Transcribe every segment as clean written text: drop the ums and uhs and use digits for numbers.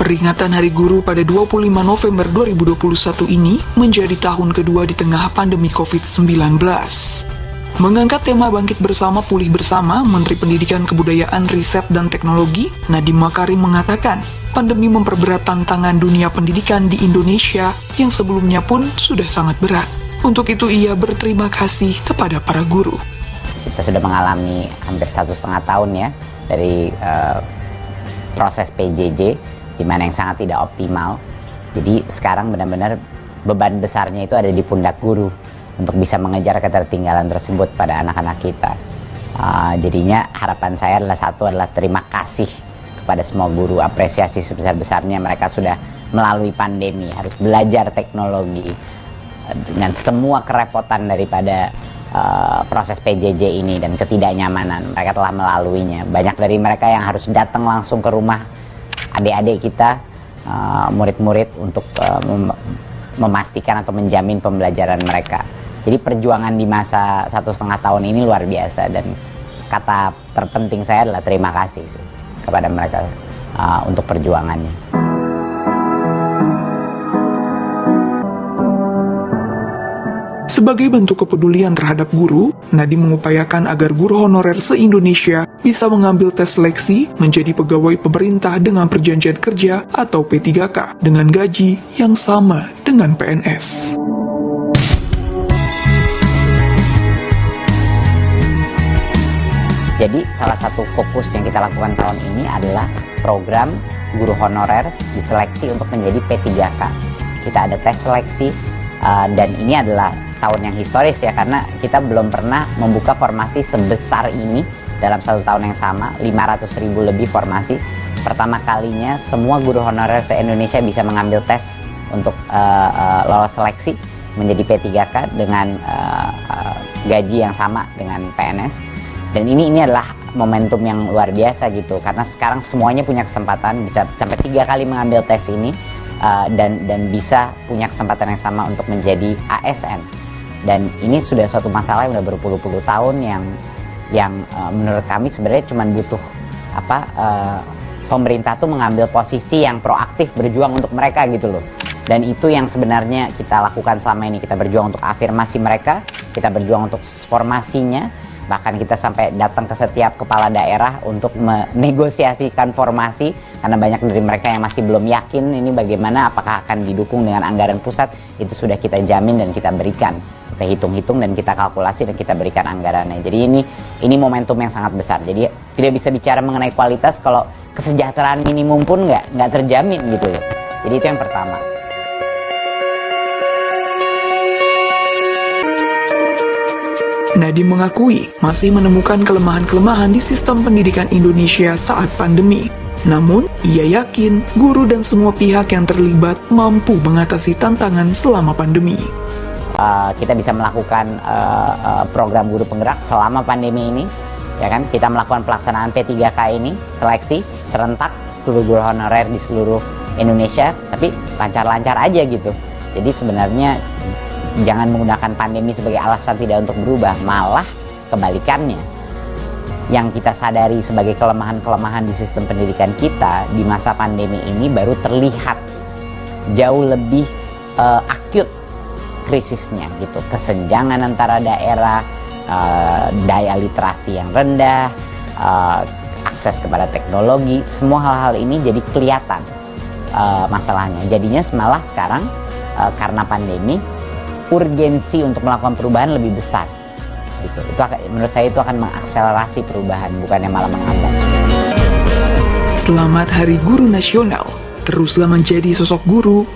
Peringatan Hari Guru pada 25 November 2021 ini menjadi tahun kedua di tengah pandemi COVID-19. Mengangkat tema Bangkit Bersama Pulih Bersama, Menteri Pendidikan Kebudayaan, Riset, dan Teknologi, Nadiem Makarim mengatakan, pandemi memperberat tantangan dunia pendidikan di Indonesia yang sebelumnya pun sudah sangat berat. Untuk itu ia berterima kasih kepada para guru. Kita sudah mengalami hampir 1,5 tahun ya dari proses PJJ, di mana yang sangat tidak optimal. Jadi sekarang benar-benar beban besarnya itu ada di pundak guru untuk bisa mengejar ketertinggalan tersebut pada anak-anak kita. Jadinya harapan saya adalah terima kasih kepada semua guru, apresiasi sebesar-besarnya mereka sudah melalui pandemi, harus belajar teknologi dengan semua kerepotan daripada proses PJJ ini dan ketidaknyamanan. Mereka telah melaluinya. Banyak dari mereka yang harus datang langsung ke rumah adik-adik kita, murid-murid untuk memastikan atau menjamin pembelajaran mereka. Jadi perjuangan di masa 1,5 tahun ini luar biasa, dan kata terpenting saya adalah terima kasih sih kepada mereka untuk perjuangannya. Sebagai bentuk kepedulian terhadap guru, Nadiem mengupayakan agar guru honorer se-Indonesia bisa mengambil tes seleksi menjadi pegawai pemerintah dengan perjanjian kerja atau P3K dengan gaji yang sama dengan PNS. Jadi salah satu fokus yang kita lakukan tahun ini adalah program guru honorer diseleksi untuk menjadi P3K. Kita ada tes seleksi dan ini adalah tahun yang historis ya, karena kita belum pernah membuka formasi sebesar ini dalam 1 tahun yang sama, 500.000 lebih formasi. Pertama kalinya semua guru honorer se-Indonesia bisa mengambil tes untuk lolos seleksi menjadi P3K dengan gaji yang sama dengan PNS. Dan ini adalah momentum yang luar biasa gitu, karena sekarang semuanya punya kesempatan bisa sampai 3 kali mengambil tes ini dan bisa punya kesempatan yang sama untuk menjadi ASN. Dan ini sudah suatu masalah yang sudah berpuluh-puluh tahun yang menurut kami sebenarnya cuma butuh pemerintah tuh mengambil posisi yang proaktif berjuang untuk mereka gitu loh. Dan itu yang sebenarnya kita lakukan selama ini. Kita berjuang untuk afirmasi mereka, kita berjuang untuk formasinya, bahkan kita sampai datang ke setiap kepala daerah untuk menegosiasikan formasi, karena banyak dari mereka yang masih belum yakin ini bagaimana, apakah akan didukung dengan anggaran pusat. Itu sudah kita jamin dan kita berikan, kita hitung-hitung dan kita kalkulasi dan kita berikan anggarannya. Jadi ini momentum yang sangat besar. Jadi tidak bisa bicara mengenai kualitas kalau kesejahteraan minimum pun nggak terjamin gitu loh. Jadi itu yang pertama. Nadiem mengakui masih menemukan kelemahan-kelemahan di sistem pendidikan Indonesia saat pandemi. Namun, ia yakin guru dan semua pihak yang terlibat mampu mengatasi tantangan selama pandemi. Kita bisa melakukan program guru penggerak selama pandemi ini, ya kan? Kita melakukan pelaksanaan P3K ini, seleksi serentak seluruh guru honorer di seluruh Indonesia, tapi lancar-lancar aja gitu. Jadi sebenarnya jangan menggunakan pandemi sebagai alasan tidak untuk berubah, malah kebalikannya. Yang kita sadari sebagai kelemahan-kelemahan di sistem pendidikan kita di masa pandemi ini baru terlihat jauh lebih akut krisisnya gitu. Kesenjangan antara daerah, daya literasi yang rendah, akses kepada teknologi, semua hal-hal ini jadi kelihatan masalahnya. Jadinya malah sekarang karena pandemi, urgensi untuk melakukan perubahan lebih besar gitu. Itu menurut saya itu akan mengakselerasi perubahan, bukannya malah menghambat. Selamat Hari Guru Nasional. Teruslah menjadi sosok guru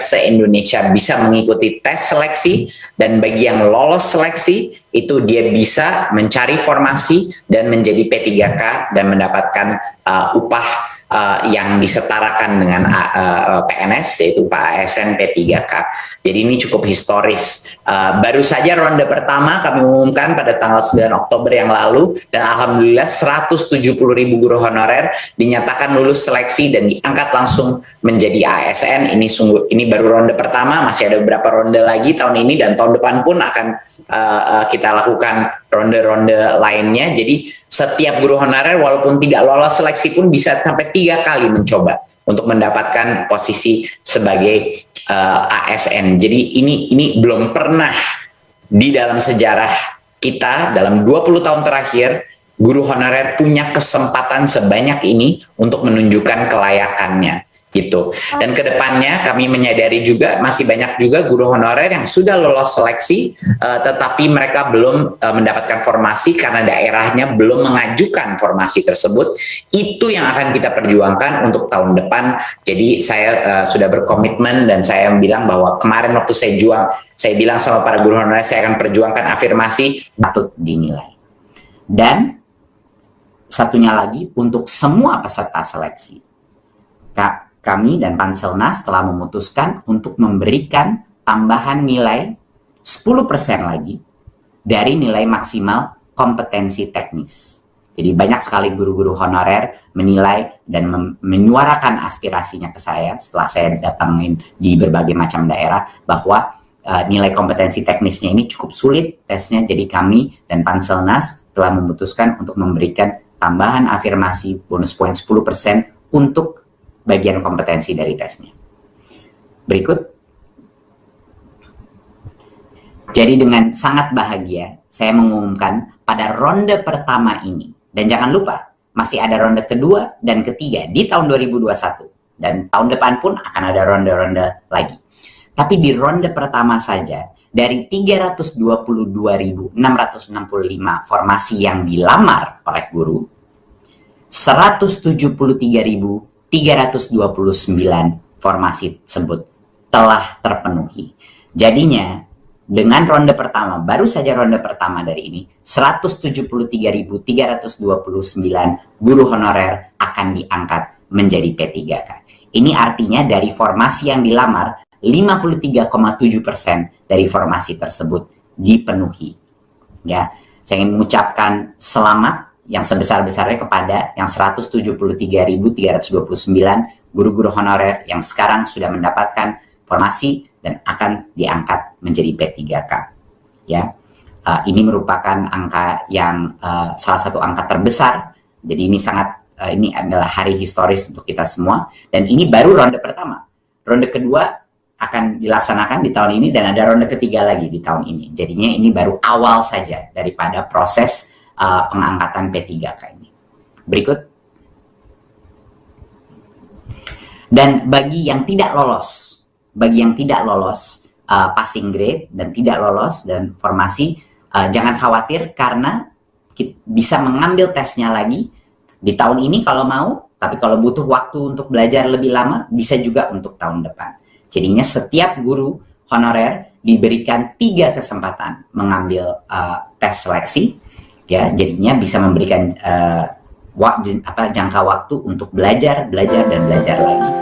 se-Indonesia bisa mengikuti tes seleksi, dan bagi yang lolos seleksi itu dia bisa mencari formasi dan menjadi P3K dan mendapatkan upah yang disetarakan dengan PNS, yaitu ASN P3K. Jadi ini cukup historis. Baru saja ronde pertama kami umumkan pada tanggal 9 Oktober yang lalu, dan alhamdulillah 170.000 guru honorer dinyatakan lulus seleksi dan diangkat langsung menjadi ASN. Ini baru ronde pertama, masih ada beberapa ronde lagi tahun ini, dan tahun depan pun akan kita lakukan ronde-ronde lainnya. Jadi setiap guru honorer walaupun tidak lolos seleksi pun bisa sampai 3 kali mencoba untuk mendapatkan posisi sebagai ASN. Jadi ini belum pernah di dalam sejarah kita dalam 20 tahun terakhir guru honorer punya kesempatan sebanyak ini untuk menunjukkan kelayakannya gitu. Dan kedepannya kami menyadari juga masih banyak juga guru honorer yang sudah lolos seleksi tetapi mereka belum mendapatkan formasi karena daerahnya belum mengajukan formasi tersebut. Itu yang akan kita perjuangkan untuk tahun depan. Jadi saya sudah berkomitmen, dan saya bilang bahwa kemarin waktu saya bilang sama para guru honorer, saya akan perjuangkan afirmasi patut dinilai. Dan satunya lagi, untuk semua peserta seleksi, kami dan Panselnas telah memutuskan untuk memberikan tambahan nilai 10% lagi dari nilai maksimal kompetensi teknis. Jadi banyak sekali guru-guru honorer menilai dan menyuarakan aspirasinya ke saya setelah saya datangin di berbagai macam daerah bahwa nilai kompetensi teknisnya ini cukup sulit tesnya. Jadi kami dan Panselnas telah memutuskan untuk memberikan tambahan afirmasi bonus poin 10% untuk bagian kompetensi dari tesnya. Berikut. Jadi dengan sangat bahagia, saya mengumumkan pada ronde pertama ini, dan jangan lupa, masih ada ronde kedua dan ketiga di tahun 2021, dan tahun depan pun akan ada ronde-ronde lagi. Tapi di ronde pertama saja, dari 322.665 formasi yang dilamar oleh guru, 173.329 formasi tersebut telah terpenuhi. Jadinya, dengan ronde pertama, baru saja ronde pertama dari ini, 173.329 guru honorer akan diangkat menjadi P3K. Ini artinya dari formasi yang dilamar, 53,7% dari formasi tersebut dipenuhi. Ya, saya ingin mengucapkan selamat yang sebesar-besarnya kepada yang 173.329 guru-guru honorer yang sekarang sudah mendapatkan formasi dan akan diangkat menjadi P3K. Ya, ini merupakan angka yang salah satu angka terbesar. Jadi ini adalah hari historis untuk kita semua, dan ini baru ronde pertama. Ronde kedua akan dilaksanakan di tahun ini, dan ada ronde ketiga lagi di tahun ini. Jadinya ini baru awal saja daripada proses pengangkatan P3K ini. Berikut. Dan bagi yang tidak lolos passing grade dan tidak lolos dan formasi, jangan khawatir karena kita bisa mengambil tesnya lagi di tahun ini kalau mau, tapi kalau butuh waktu untuk belajar lebih lama, bisa juga untuk tahun depan. Jadinya setiap guru honorer diberikan 3 kesempatan mengambil tes seleksi. Ya, jadinya bisa memberikan jangka waktu untuk belajar dan belajar lagi.